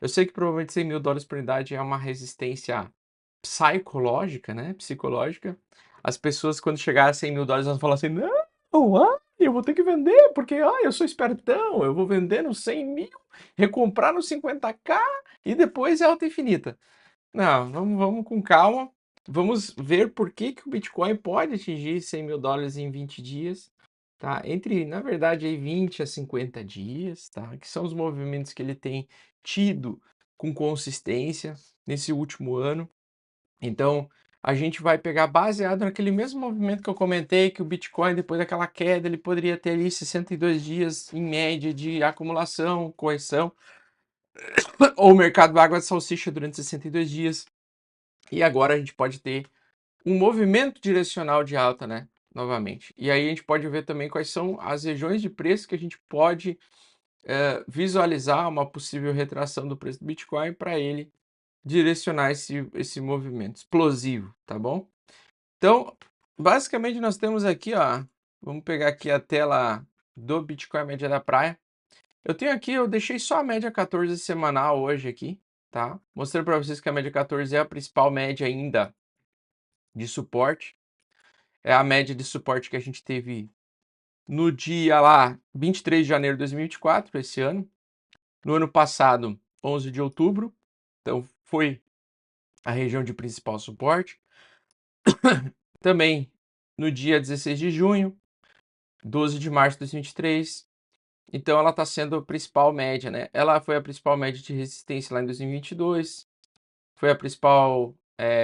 Eu sei que provavelmente $100.000 por unidade é uma resistência psicológica, né, psicológica. As pessoas quando chegar a $100.000 elas vão falar assim: "Não, eu vou ter que vender, porque, eu sou espertão, eu vou vender no 100.000, recomprar no 50K e depois é alta infinita". Não, vamos com calma, vamos ver por que que o Bitcoin pode atingir $100.000 em 20 dias, tá, entre, na verdade, aí 20 a 50 dias, tá, que são os movimentos que ele tem tido com consistência nesse último ano. Então, a gente vai pegar baseado naquele mesmo movimento que eu comentei, que o Bitcoin, depois daquela queda, ele poderia ter ali 62 dias em média de acumulação, correção, ou o mercado água de salsicha durante 62 dias. E agora a gente pode ter um movimento direcional de alta, né? Novamente. E aí a gente pode ver também quais são as regiões de preço que a gente pode visualizar uma possível retração do preço do Bitcoin para ele direcionar esse movimento explosivo, tá bom? Então, basicamente nós temos aqui, ó, vamos pegar aqui a tela do Bitcoin média da praia. Eu tenho aqui, eu deixei só a média 14 semanal hoje aqui, tá? Mostrando para vocês que a média 14 é a principal média ainda de suporte. É a média de suporte que a gente teve no dia lá 23 de janeiro de 2024, esse ano. No ano passado, 11 de outubro. Então, foi a região de principal suporte. Também no dia 16 de junho, 12 de março de 2023. Então, ela está sendo a principal média, né? Ela foi a principal média de resistência lá em 2022. Foi a principal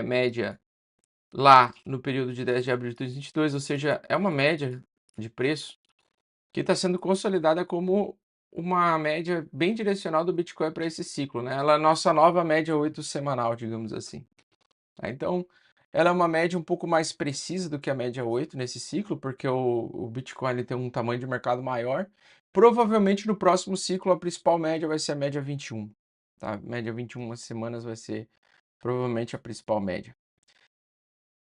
média lá no período de 10 de abril de 2022. Ou seja, é uma média de preço que está sendo consolidada como uma média bem direcional do Bitcoin para esse ciclo, né? Ela é a nossa nova média 8 semanal, digamos assim. Tá? Então, ela é uma média um pouco mais precisa do que a média 8 nesse ciclo, porque o Bitcoin ele tem um tamanho de mercado maior. Provavelmente no próximo ciclo a principal média vai ser a média 21. Tá? Média 21 semanas vai ser provavelmente a principal média.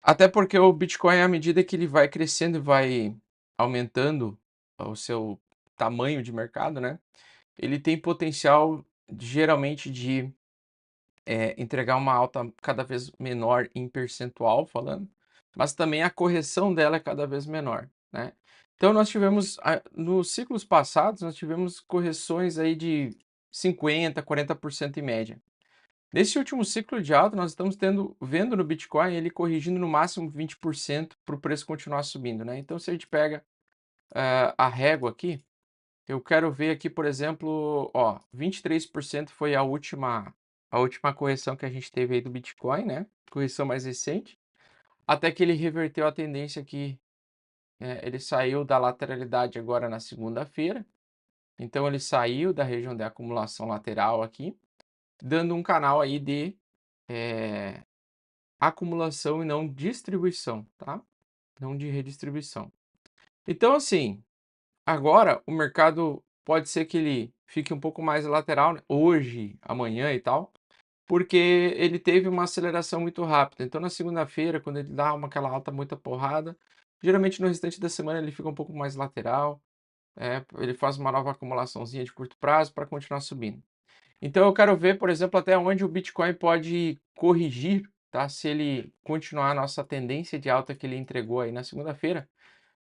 Até porque o Bitcoin, à medida que ele vai crescendo e vai aumentando o seu tamanho de mercado, né? Ele tem potencial geralmente de entregar uma alta cada vez menor em percentual falando, mas também a correção dela é cada vez menor, né? Então nós tivemos, nos ciclos passados, nós tivemos correções aí de 50, 40% em média. Nesse último ciclo de alta, nós estamos vendo no Bitcoin ele corrigindo no máximo 20% para o preço continuar subindo, né? Então, se a gente pega a régua aqui, eu quero ver aqui, por exemplo, ó, 23% foi a última correção que a gente teve aí do Bitcoin, né? Correção mais recente, até que ele reverteu a tendência aqui. Ele saiu da lateralidade agora na segunda-feira, então ele saiu da região de acumulação lateral aqui, dando um canal aí de acumulação e não distribuição, tá? Não de redistribuição. Então, assim, agora o mercado pode ser que ele fique um pouco mais lateral, né, hoje, amanhã e tal, porque ele teve uma aceleração muito rápida. Então, na segunda-feira, quando ele dá aquela alta muita porrada, geralmente no restante da semana ele fica um pouco mais lateral, ele faz uma nova acumulaçãozinha de curto prazo para continuar subindo. Então eu quero ver, por exemplo, até onde o Bitcoin pode corrigir, tá? Se ele continuar a nossa tendência de alta que ele entregou aí na segunda-feira.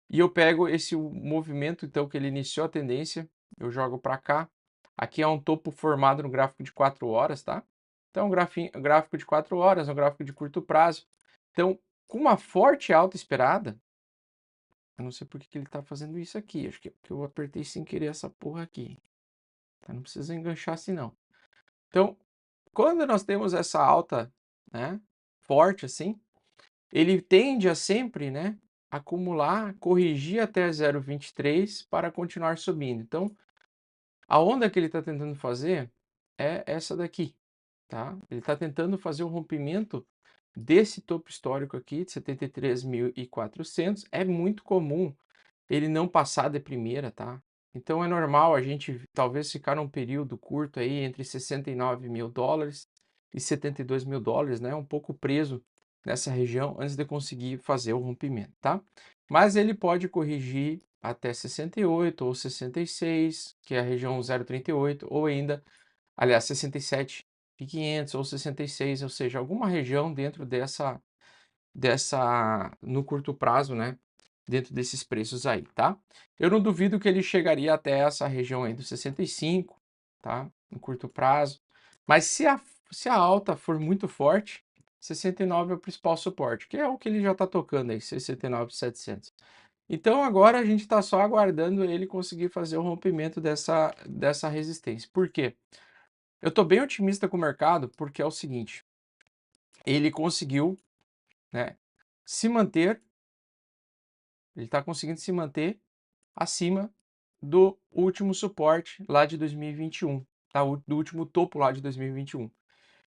E eu pego esse movimento, então, que ele iniciou a tendência, eu jogo para cá. Aqui é um topo formado no gráfico de 4 horas, tá? Então, um gráfico de 4 horas, um gráfico de curto prazo. Então, com uma forte alta esperada, eu não sei por que ele está fazendo isso aqui. Acho que é porque eu apertei sem querer essa porra aqui. Tá? Não precisa enganchar assim, não. Então, quando nós temos essa alta, né, forte assim, ele tende a sempre, né, acumular, corrigir até 0,23 para continuar subindo. Então, a onda que ele está tentando fazer é essa daqui, tá? Ele está tentando fazer o rompimento desse topo histórico aqui de 73.400. É muito comum ele não passar de primeira, tá? Então é normal a gente talvez ficar num período curto aí entre $69.000 e $72.000, né? Um pouco preso nessa região antes de conseguir fazer o rompimento, tá? Mas ele pode corrigir até 68 ou 66, que é a região 0,38, ou ainda aliás, 67.500 ou 66, ou seja, alguma região dentro no curto prazo, né? Dentro desses preços aí, tá? Eu não duvido que ele chegaria até essa região aí dos 65, tá? No curto prazo. Mas se a alta for muito forte, 69 é o principal suporte, que é o que ele já está tocando aí, 69.700. Então agora a gente está só aguardando ele conseguir fazer o rompimento dessa resistência. Por quê? Eu estou bem otimista com o mercado porque é o seguinte, ele conseguiu, né, se manter, ele está conseguindo se manter acima do último suporte lá de 2021, tá? Do último topo lá de 2021.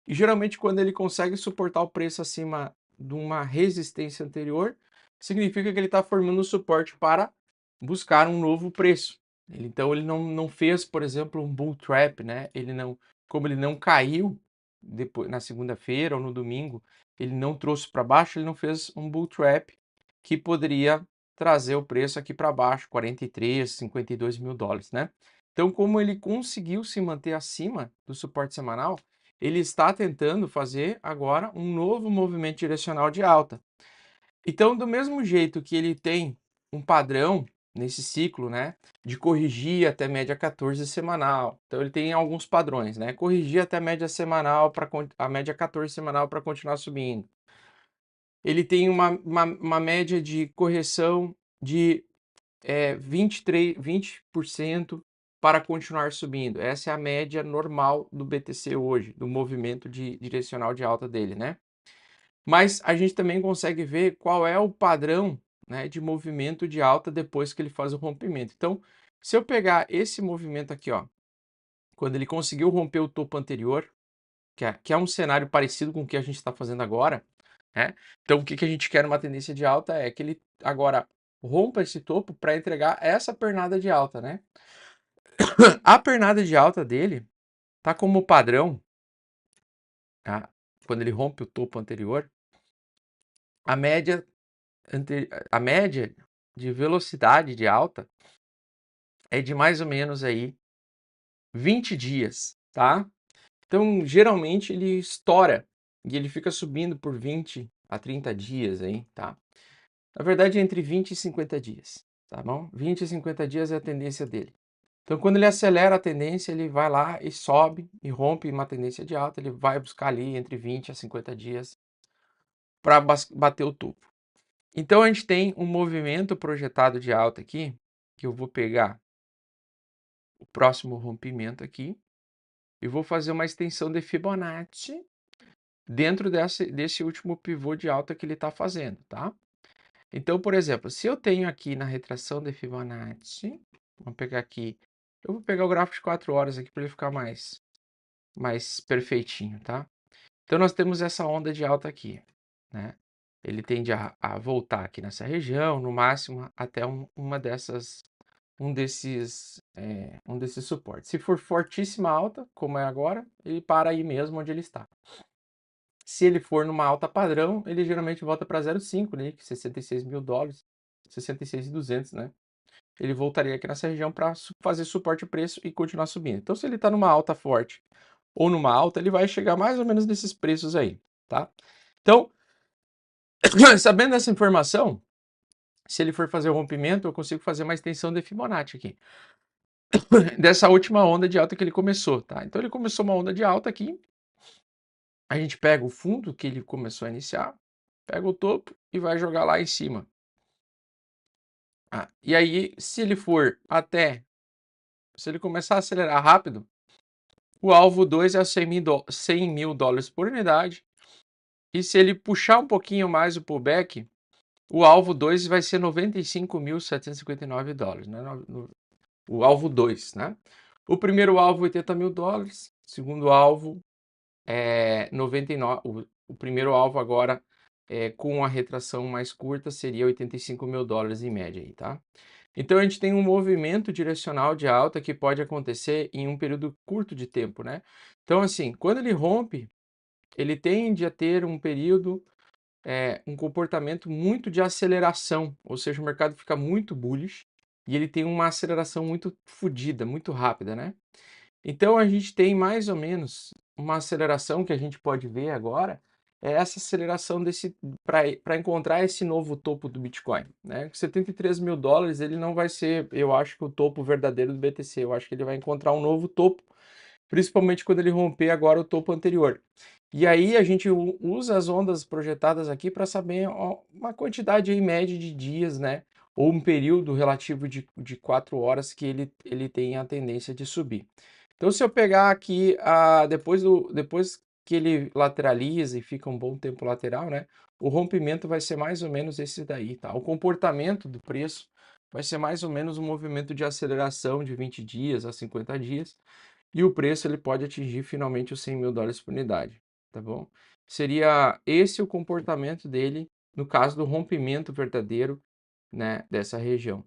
E geralmente quando ele consegue suportar o preço acima de uma resistência anterior, significa que ele está formando um suporte para buscar um novo preço. Então ele não fez, por exemplo, um bull trap, né? Como ele não caiu depois na segunda-feira ou no domingo, ele não trouxe para baixo, ele não fez um bull trap que poderia trazer o preço aqui para baixo, 43, 52 mil dólares, né? Então, como ele conseguiu se manter acima do suporte semanal, ele está tentando fazer agora um novo movimento direcional de alta. Então, do mesmo jeito que ele tem um padrão nesse ciclo, né, de corrigir até média 14 semanal. Então, ele tem alguns padrões, né? Corrigir até a média semanal para a média 14 semanal para continuar subindo. Ele tem uma média de correção de 20% para continuar subindo. Essa é a média normal do BTC hoje, do movimento direcional de alta dele, né? Mas a gente também consegue ver qual é o padrão, né, de movimento de alta depois que ele faz o rompimento. Então, se eu pegar esse movimento aqui, ó, quando ele conseguiu romper o topo anterior, que é um cenário parecido com o que a gente está fazendo agora, né? Então, o que a gente quer numa tendência de alta é que ele agora rompa esse topo para entregar essa pernada de alta, né? A pernada de alta dele tá como padrão, tá? Quando ele rompe o topo anterior, a média, a média de velocidade de alta é de mais ou menos aí 20 dias, tá? Então, geralmente ele estoura e ele fica subindo por 20 a 30 dias aí, tá? Na verdade, entre 20 e 50 dias, tá bom? 20 e 50 dias é a tendência dele. Então, quando ele acelera a tendência, ele vai lá e sobe e rompe uma tendência de alta, ele vai buscar ali entre 20 a 50 dias para bater o topo. Então, a gente tem um movimento projetado de alta aqui, que eu vou pegar o próximo rompimento aqui e vou fazer uma extensão de Fibonacci dentro desse último pivô de alta que ele está fazendo, tá? Então, por exemplo, se eu tenho aqui na retração de Fibonacci, vamos pegar aqui, eu vou pegar o gráfico de 4 horas aqui para ele ficar mais perfeitinho, tá? Então, nós temos essa onda de alta aqui, né? Ele tende a voltar aqui nessa região, no máximo até um desses suportes. Se for fortíssima alta, como é agora, ele para aí mesmo onde ele está. Se ele for numa alta padrão, ele geralmente volta para 0,5, né, que 66 mil dólares, 66.200, né? Ele voltaria aqui nessa região para fazer suporte preço e continuar subindo. Então, se ele está numa alta forte ou numa alta, ele vai chegar mais ou menos nesses preços aí, tá? Então, sabendo dessa informação, se ele for fazer o rompimento, eu consigo fazer uma extensão de Fibonacci aqui. Dessa última onda de alta que ele começou, tá? Então, ele começou uma onda de alta aqui. A gente pega o fundo que ele começou a iniciar, pega o topo e vai jogar lá em cima. E aí, se ele começar a acelerar rápido, o alvo 2 é 100 mil dólares por unidade. E se ele puxar um pouquinho mais o pullback, o alvo 2 vai ser 95.759 dólares, né? O alvo 2, né? O primeiro alvo, 80 mil dólares. O segundo alvo, 99. O primeiro alvo agora, com a retração mais curta, seria 85 mil dólares em média, aí, tá? Então, a gente tem um movimento direcional de alta que pode acontecer em um período curto de tempo, né? Então, assim, quando ele rompe, ele tende a ter um período, um comportamento muito de aceleração, ou seja, o mercado fica muito bullish e ele tem uma aceleração muito fodida, muito rápida, né? Então a gente tem mais ou menos uma aceleração que a gente pode ver agora, é essa aceleração desse para encontrar esse novo topo do Bitcoin, né? $73.000 ele não vai ser, eu acho que o topo verdadeiro do BTC, eu acho que ele vai encontrar um novo topo, principalmente quando ele romper agora o topo anterior. E aí a gente usa as ondas projetadas aqui para saber uma quantidade aí média de dias, né? Ou um período relativo de 4 horas que ele tem a tendência de subir. Então, se eu pegar aqui, depois que ele lateraliza e fica um bom tempo lateral, né? O rompimento vai ser mais ou menos esse daí, tá? O comportamento do preço vai ser mais ou menos um movimento de aceleração de 20 dias a 50 dias. E o preço ele pode atingir finalmente os $100.000 por unidade, tá bom? Seria esse o comportamento dele no caso do rompimento verdadeiro, né, dessa região.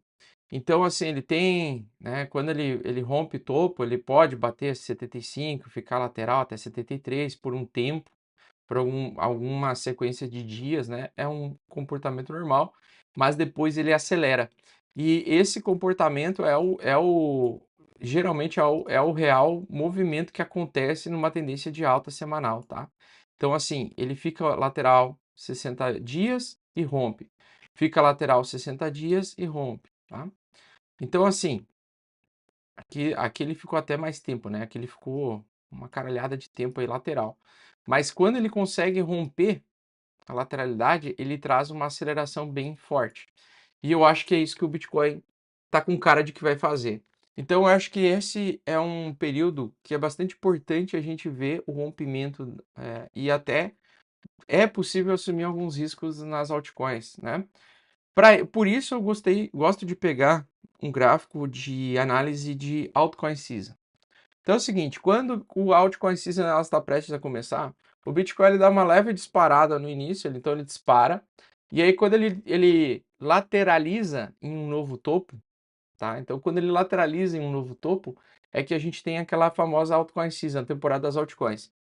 Então, assim, ele tem, né, quando ele rompe topo, ele pode bater 75, ficar lateral até 73 por um tempo, por alguma sequência de dias, né? É um comportamento normal, mas depois ele acelera. E esse comportamento geralmente é o real movimento que acontece numa tendência de alta semanal, tá? Então, assim, ele fica lateral 60 dias e rompe. Fica lateral 60 dias e rompe, tá? Então, assim, aqui ele ficou até mais tempo, né? Aqui ele ficou uma caralhada de tempo aí lateral. Mas quando ele consegue romper a lateralidade, ele traz uma aceleração bem forte. E eu acho que é isso que o Bitcoin tá com cara de que vai fazer. Então, eu acho que esse é um período que é bastante importante a gente ver o rompimento, e até é possível assumir alguns riscos nas altcoins, né? Por isso eu gosto de pegar um gráfico de análise de altcoin season. Então é o seguinte, quando o altcoin season ela está prestes a começar, o Bitcoin ele dá uma leve disparada no início, então ele dispara, e aí quando ele lateraliza em um novo topo, tá? Então quando ele lateraliza em um novo topo, é que a gente tem aquela famosa altcoin season, a temporada das altcoins.